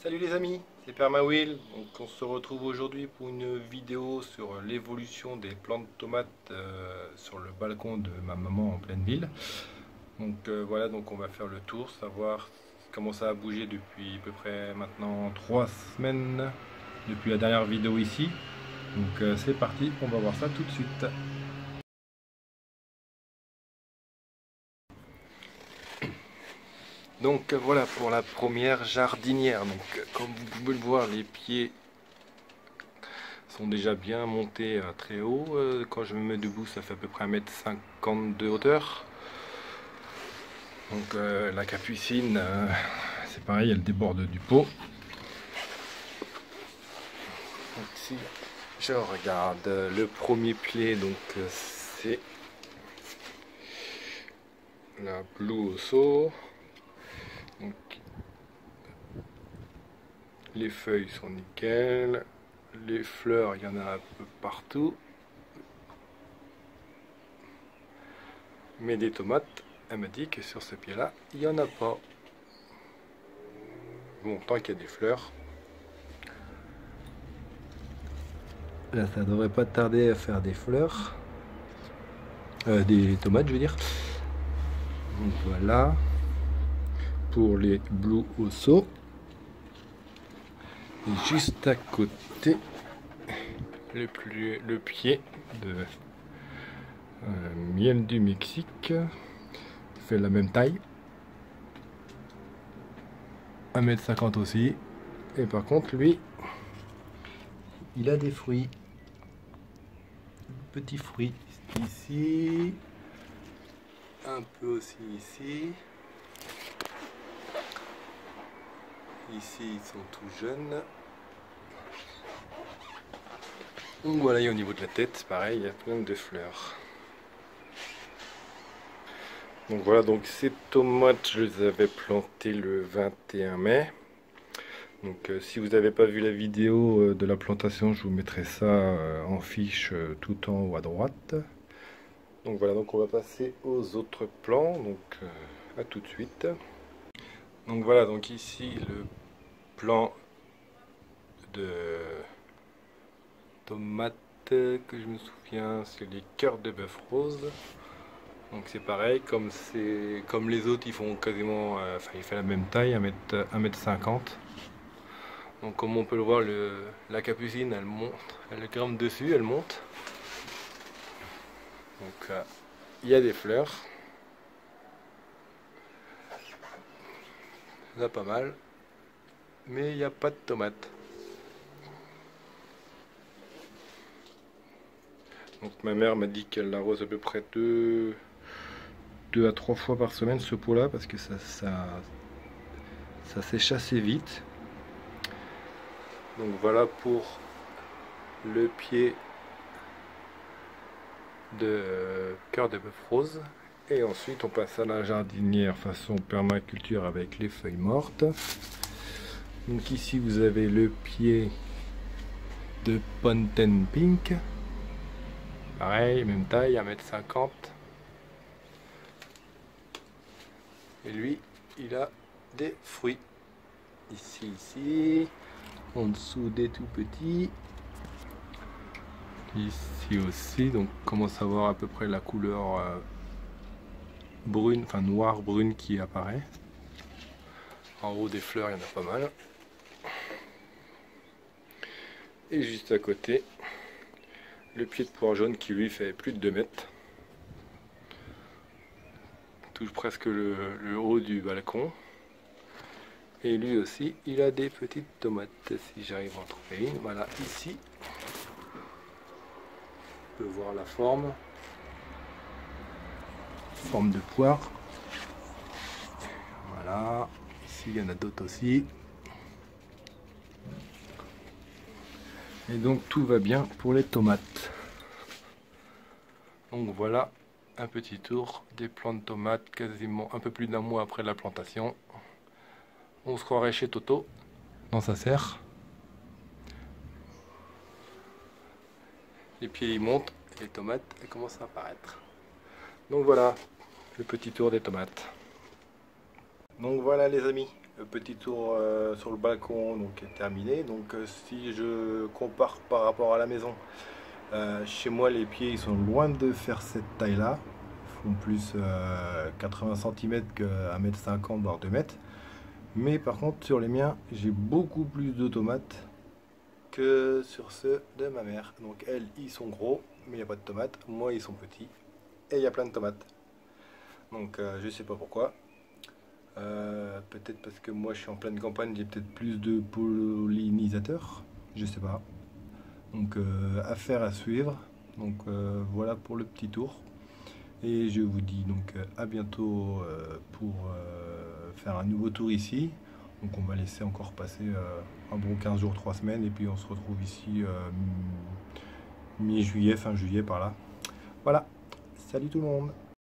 Salut les amis, c'est Permawill. Donc on se retrouve aujourd'hui pour une vidéo sur l'évolution des plantes de tomates sur le balcon de ma maman en pleine ville. Donc voilà, donc on va faire le tour, savoir comment ça a bougé depuis à peu près maintenant 3 semaines depuis la dernière vidéo ici. Donc c'est parti, on va voir ça tout de suite. Donc voilà pour la première jardinière. Donc comme vous pouvez le voir, les pieds sont déjà bien montés très haut. Quand je me mets debout, ça fait à peu près 1,50 m de hauteur. Donc la capucine, c'est pareil, elle déborde du pot. Donc si je regarde le premier pied, donc c'est la Blue Osso. Donc les feuilles sont nickel. Les fleurs, il y en a un peu partout. Mais des tomates, elle m'a dit que sur ce pied-là, il n'y en a pas. Bon, tant qu'il y a des fleurs. Là, ça devrait pas tarder à faire des fleurs. Des tomates, je veux dire. Donc voilà. Pour les Blue Osso. Et juste à côté, le pied de miel du Mexique. Il fait la même taille. 1,50 m aussi. Et par contre, lui, il a des fruits. Petits fruits ici. Un peu aussi ici. Ici, ils sont tout jeunes. Donc voilà, et au niveau de la tête, pareil, il y a plein de fleurs. Donc voilà, donc ces tomates, je les avais plantées le 21 mai. Donc si vous n'avez pas vu la vidéo de la plantation, je vous mettrai ça en fiche tout en haut à droite. Donc voilà, donc on va passer aux autres plants, donc à tout de suite. Donc voilà, donc ici le plant de tomates que je me souviens, c'est les cœurs de bœuf rose. Donc c'est pareil, comme les autres, ils font quasiment, enfin il fait la même taille, 1,50 m. Donc comme on peut le voir, la capucine, elle monte, elle grimpe dessus, elle monte. Donc il y a des fleurs. Il y en a pas mal. Mais il n'y a pas de tomates. Donc ma mère m'a dit qu'elle l'arrose à peu près 2 à 3 fois par semaine ce pot-là, parce que ça sèche assez vite. Donc voilà pour le pied de cœur de bœuf rose. Et ensuite on passe à la jardinière façon permaculture avec les feuilles mortes. Donc ici vous avez le pied de Ponten Pink. Pareil, même taille, 1,50 m. Et lui, il a des fruits. Ici, en dessous des tout petits. Ici aussi, donc on commence à voir à peu près la couleur brune, enfin noire brune qui apparaît. En haut des fleurs, il y en a pas mal. Et juste à côté, le pied de poire jaune qui lui fait plus de 2 mètres. Touche presque le haut du balcon. Et lui aussi, il a des petites tomates, si j'arrive à en trouver une. Voilà, ici. On peut voir la forme. Forme de poire. Voilà. Ici, il y en a d'autres aussi. Et donc, tout va bien pour les tomates. Donc voilà, un petit tour des plants de tomates, quasiment un peu plus d'1 mois après la plantation. On se croirait chez Toto, dans sa serre. Les pieds ils montent, et les tomates elles commencent à apparaître. Donc voilà, le petit tour des tomates. Donc voilà les amis, Le petit tour sur le balcon donc, est terminé. Donc si je compare par rapport à la maison, chez moi les pieds ils sont loin de faire cette taille-là. Ils font plus 80 cm que 1,50 m voire 2 m. Mais par contre sur les miens j'ai beaucoup plus de tomates que sur ceux de ma mère. Donc elles ils sont gros mais il n'y a pas de tomates. Moi ils sont petits et il y a plein de tomates. Donc je sais pas pourquoi. Peut-être parce que moi je suis en pleine campagne, j'ai peut-être plus de pollinisateurs, je sais pas. Donc affaire à suivre. Donc voilà pour le petit tour. Et je vous dis donc à bientôt pour faire un nouveau tour ici. Donc on va laisser encore passer un bon 15 jours, 3 semaines et puis on se retrouve ici mi-juillet, fin juillet par là. Voilà, salut tout le monde.